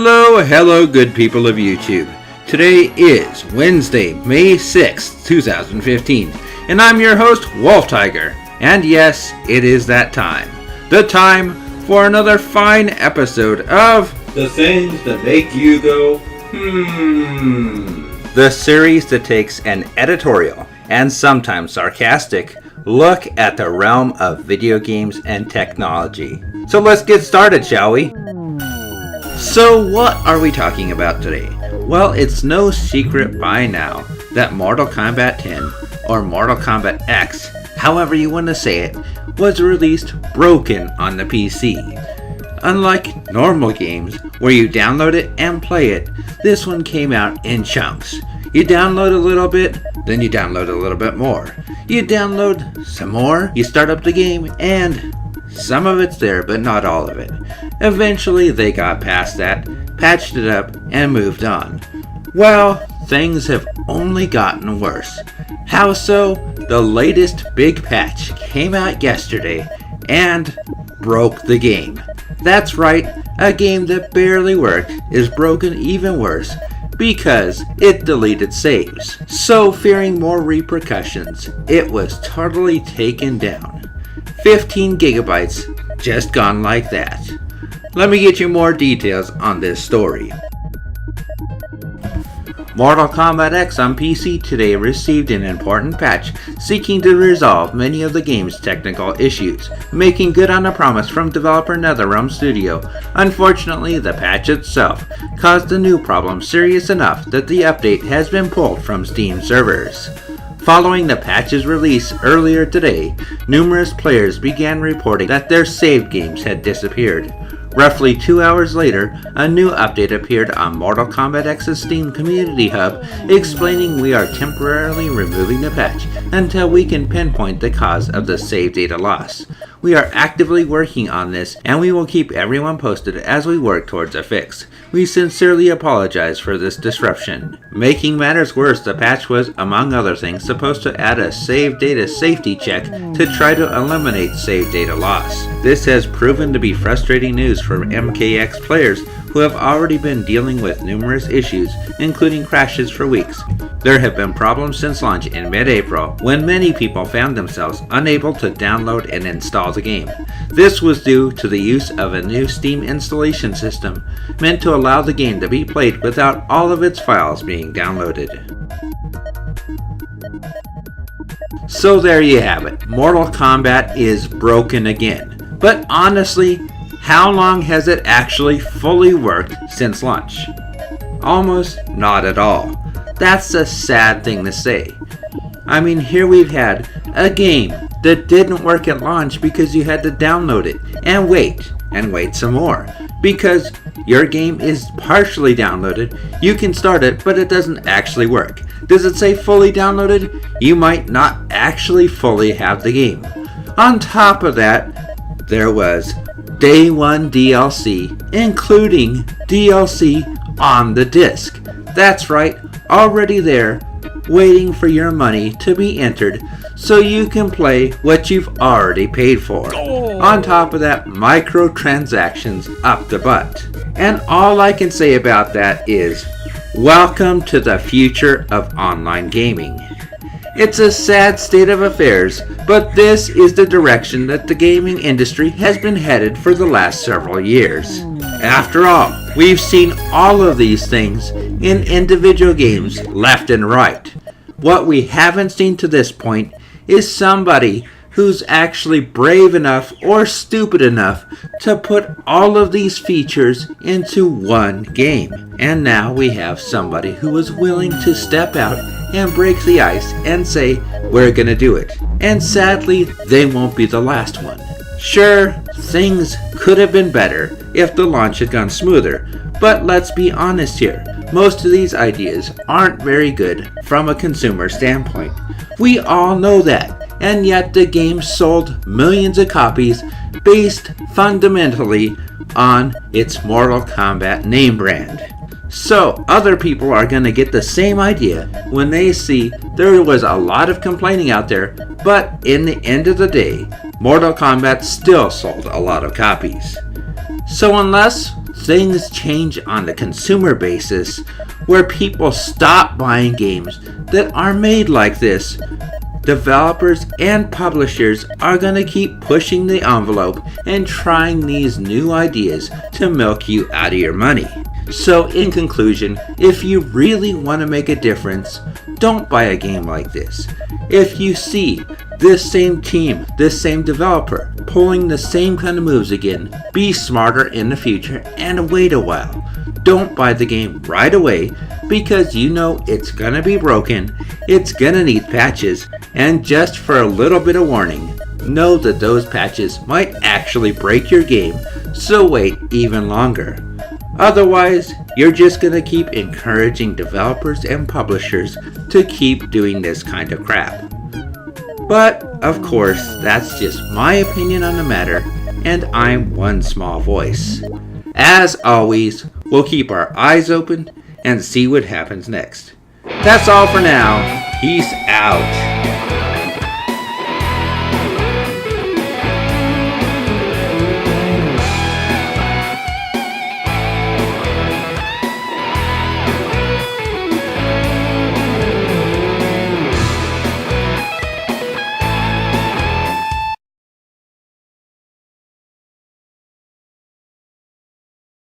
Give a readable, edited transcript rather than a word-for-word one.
Hello good people of YouTube. Today is Wednesday, May 6th, 2015, and I'm your host, Wolf Tiger. And yes, it is that time. The time for another fine episode of The Things That Make You Go, the series that takes an editorial, and sometimes sarcastic, look at the realm of video games and technology. So let's get started, shall we? So what are we talking about today? Well, it's no secret by now that Mortal Kombat 10, or Mortal Kombat X, however you want to say it, was released broken on the PC. Unlike normal games, where you download it and play it, this one came out in chunks. You download a little bit, then you download a little bit more. You download some more, you start up the game, and some of it's there, but not all of it. Eventually, they got past that, patched it up, and moved on. Well, things have only gotten worse. How so? The latest big patch came out yesterday and broke the game. That's right, a game that barely worked is broken even worse because it deleted saves. So, fearing more repercussions, it was totally taken down. 15 gigabytes just gone like that. Let me get you more details on this story. Mortal Kombat X on PC today received an important patch seeking to resolve many of the game's technical issues, making good on a promise from developer NetherRealm Studios. Unfortunately, the patch itself caused the new problem serious enough that the update has been pulled from Steam servers. Following the patch's release earlier today, numerous players began reporting that their saved games had disappeared. Roughly 2 hours later, a new update appeared on Mortal Kombat X's Steam Community Hub, explaining we are temporarily removing the patch until we can pinpoint the cause of the save data loss. We are actively working on this, and we will keep everyone posted as we work towards a fix. We sincerely apologize for this disruption. Making matters worse, the patch was, among other things, supposed to add a save data safety check to try to eliminate save data loss. This has proven to be frustrating news for MKX players who have already been dealing with numerous issues, including crashes for weeks. There have been problems since launch in mid-April, when many people found themselves unable to download and install the game. This was due to the use of a new Steam installation system, meant to allow the game to be played without all of its files being downloaded. So there you have it. Mortal Kombat is broken again. But honestly, how long has it actually fully worked since launch? Almost not at all. That's a sad thing to say. I mean, here we've had a game that didn't work at launch because you had to download it and wait some more. Because your game is partially downloaded, you can start it, but it doesn't actually work. Does it say fully downloaded? You might not actually fully have the game. On top of that, there was Day 1 DLC, including DLC on the disc. That's right, already there, waiting for your money to be entered so you can play what you've already paid for. On top of that, microtransactions up the butt. And all I can say about that is, welcome to the future of online gaming. It's a sad state of affairs, but this is the direction that the gaming industry has been headed for the last several years. After all, we've seen all of these things in individual games left and right. What we haven't seen to this point is somebody who's actually brave enough or stupid enough to put all of these features into one game. And now we have somebody who is willing to step out and break the ice and say, we're gonna do it. And sadly, they won't be the last one. Sure, things could have been better if the launch had gone smoother, but let's be honest here. Most of these ideas aren't very good from a consumer standpoint. We all know that. And yet the game sold millions of copies based fundamentally on its Mortal Kombat name brand. So other people are going to get the same idea when they see there was a lot of complaining out there, but in the end of the day, Mortal Kombat still sold a lot of copies. So unless things change on the consumer basis, where people stop buying games that are made like this, developers and publishers are going to keep pushing the envelope and trying these new ideas to milk you out of your money. So in conclusion, if you really want to make a difference, don't buy a game like this. If you see this same team, this same developer pulling the same kind of moves again, be smarter in the future and wait a while. Don't buy the game right away because you know it's gonna be broken, it's gonna need patches, and just for a little bit of warning, know that those patches might actually break your game, so wait even longer. Otherwise, you're just gonna keep encouraging developers and publishers to keep doing this kind of crap. But, of course, that's just my opinion on the matter, and I'm one small voice. As always, we'll keep our eyes open and see what happens next. That's all for now. Peace out.